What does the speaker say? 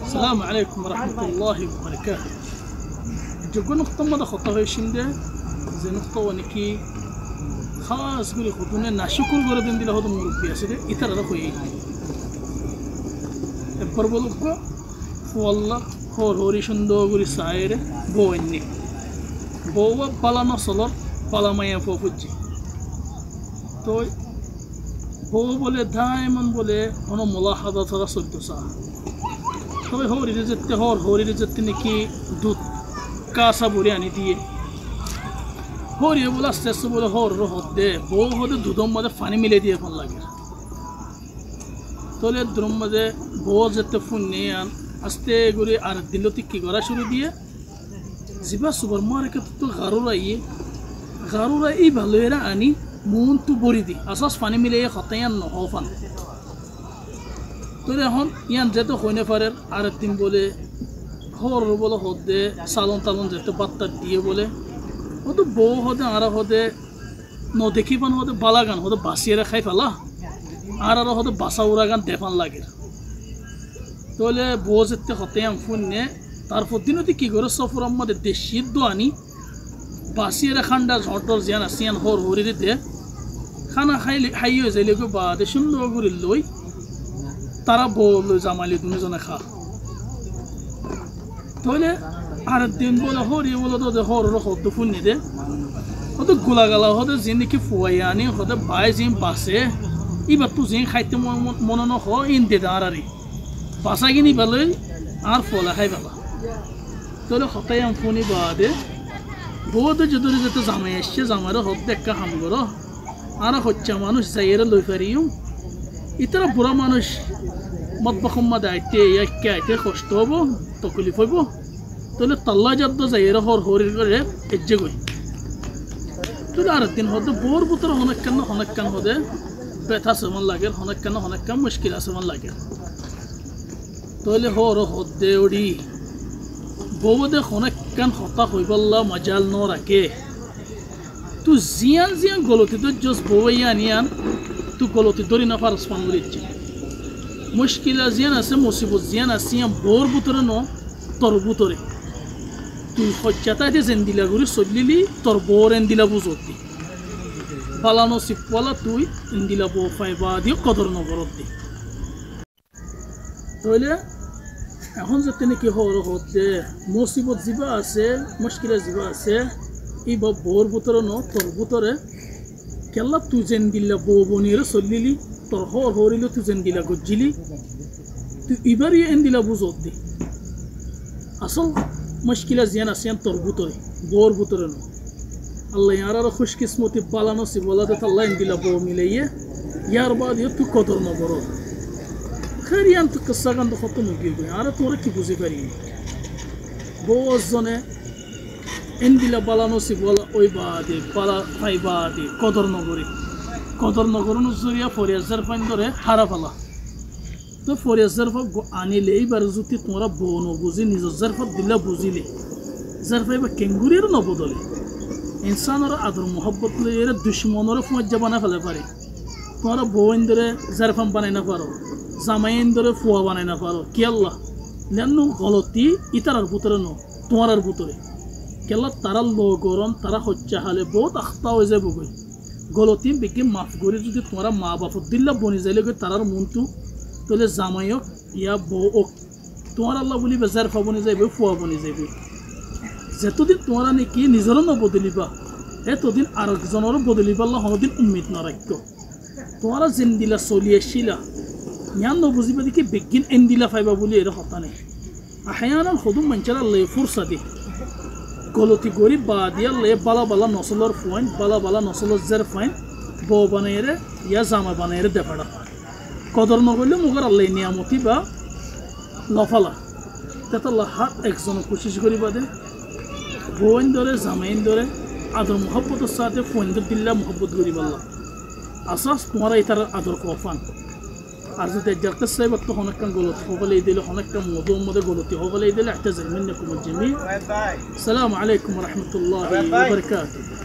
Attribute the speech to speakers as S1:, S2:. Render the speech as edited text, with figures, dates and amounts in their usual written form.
S1: السلام عليكم ورحمة الله وبركاته. جوجو نقطة ما دخلتها في الشمدة زي نقطة ونكي خاص قولي خدونا ناشكر قردن دي لهذا مربي أسده إثر هذا خوي بربولوكو والله هوري شندو قولي سايرة بويني بوا بالا نصلر بالا ما ينفوفجي توي بو بوله دائما بوله أنا ملاحظة ترى سلطة তবে হরির যেতে নাকি দুধ কাঁচা বুড়ি আনি দিয়ে হরিয়ে বলে আস্তে আস্তে বলে হর হদে বউ হদে দুধের মধ্যে পানি মিলে দিয়ে ফোন লাগে তাহলে দুধের মধ্যে বউ যেতে ফোন নিয়ে আন আস্তে করে আর দিল কি করা শুরু দিয়ে যা সুপার মার্কেট তো গারুরা এই ভালো এরা আনি মন তো বড়ি দি আসাস পানি মিলে খতাই আন নহফান তো এখন ইয়ান যেতে হইনে পারে আরেকদিন বলে হর বলে হদে সালন তালন যেতে বাত্তা দিয়ে বলে ও তো বউ হদে আর হদে দেখি পান হদে বালাগান হদে বাসিয়ে খাই ফেলা আর হদে বাসা উড়াগান দেফান লাগে তাহলে বউ যেতে হতে আম ফোন নে তারপর দিনও কি করে সফর আমাদের দেশি আনি বাসিয়ে খান্ডা ঝটর জিয়ান আসিয়ান হরিতে খানা খাইয়ে যাইলে বাদে সুন্দর করে লই তারা বল জামালি দুজনে খা তাহলে আর দিন বলে হরিয়ে বলে তো হর হদ ফুল নিদে হতে গোলা গালা হতে যে নাকি ফুয়াই আনি হতে বাই যে বাসে এবার তো যে খাইতে মনে নহ ইন দে দাঁড়ারি বাসা কিনি পেলে আর ফলা খাই পেলা তাহলে হতাই আম ফোনি বাদে বহুত যদি যেতে জামাই আসছে জামাইরে হদ দেখা হাম করো আর হচ্ছে মানুষ যাইয়ের লই পারিও ইতারা বুড়া মানুষ মতবখম্মা দাইতে আইতে কষ্ট হব তকলিফ হইব তাহলে তাল্লা যাদ্দ যাইয়ের হরির করে এজ্জে গই তাহলে আরেকদিন হতে বোর বুতর হনেকান হদে ব্যথা সমান লাগে হনেকান মুশকিল সমান লাগে তাহলে হদে ওড়ি বৌদে হনেকান হতা হইবল্লা মজাল ন রাখে তু জিয়ান গলতি তো জস বউই আনিয়ান তু গলতি ধরি না পারস পান বলিচ্ছি মুশকিল জিয়ান আছে মুসিবত জিয়ান আছে বোর বুতরে ন তোর বুতরে তুই হজ্জাতাইতে জেন্দিলা ঘুরি চলিলি তোর বোর এন্দিলা বুঝতি পালানো সিপলা তুই এন্দিলা বউ ফাইবা দিয়ে কদর নগরত দি তাহলে এখন যাতে নাকি হতে মুসিবত যা আছে মুশকিলা যা আছে এই বোর বুতরে ন তোর বুতরে কেলা তুই যেন দিলা বউ বনিয়ে চলিলি তোর হরিল তুই যেন দিলা গজ্জিলি তুই এবারই এন দিলা বুঝত দি আসল মুশকিলা জিয়ান আছে তোর বুতরে বোর বুতরে ন আল্লাহ ইয়ার আর খুশকিসমতি বালানো সিবলাতে আল্লাহ এন দিলা বউ মিলাইয়ে ইয়ার বাদ তুই কদর নগর খের ইয়ান তুই কিসা গান তো খতম হয়ে গই আর তোরা কি বুঝি পারি বউ জনে এন দিলা বালানো সিবলা ওই বাদে পালা ফাই বাদে কদর নগর জরিয়া ফরিয়াজার পাইন ধরে হারা ফেলা তো ফরিয়াজার আনিলে এইবার যদি তোমরা বউ নবুঝি নিজের জারফত দিলা বুঝিলে জারফাই বা কেঙ্গুরির নবদলে ইনসানের আদর মোহব্বত লইয়ে দুশ্মনের ফুয়া বানা ফেলে পারে তোমরা বউ ধরে জারফাম বানাই না পারো জামাইন ধরে ফুয়া বানাই না পারো কি আল্লাহ লেন গলতি ইতারার ভিতরে ন তোমার ভিতরে কেলা তারা লো গরম তারা হচ্ছে হালে বহুত আখতা হয়ে যাবো গই গলতি বেগে মাফ করে যদি তোমরা মা বাপত দিল্লা বনি যাইলে গই তারার মনটো তাহলে জামাইক ইয়া বউ তোমার আল্লাহ বলি বেজার ফা বনি যাইব ফুয়া বনি যাইব যতদিন তোমরা নাকি নিজেরও নবদলিবা এতদিন আরেকজনেরও বদলিবা আল্লাহ হদিন উম্মিদ নরাক্য তোমরা যেন দিলা চলি আসছিলা ইয়ান নবুঝিবা দেখি বেগিন এন দিলা ফাইবা বলি এর কথা নেই আহায়ান সদুম মানুষের আল্লাহ ফুরসা দি গলতি গরিব বা দিয়া লে বালা নসলর ফুয়াইন বালা নসলর জের ফাইন বউ বানাইরে ইয়া জামা বানাইরে দেফাড়া কদর নগরলে মুগর আল্লাহ নিয়ামতি বা লফালা তাতে আল্লাহ হাত একজন কোশিশ করিবা দে বউইন ধরে জামাইন ধরে আদর মোহব্বতের সাথে ফোনদের দিল্লা মোহব্বত করিবা আল্লাহ আসাস তোমারা এটার আদর কফান আর যদি জারতে চাইব তো অনেকক্ষণ গলতি হবলে দিলে অনেকটা মধ্যে গলতি হবলে দিলে একটা জামিন কুমুল জামি আসসালামু আলাইকুম ওয়া রাহমাতুল্লাহি ওয়া বারাকাতুহু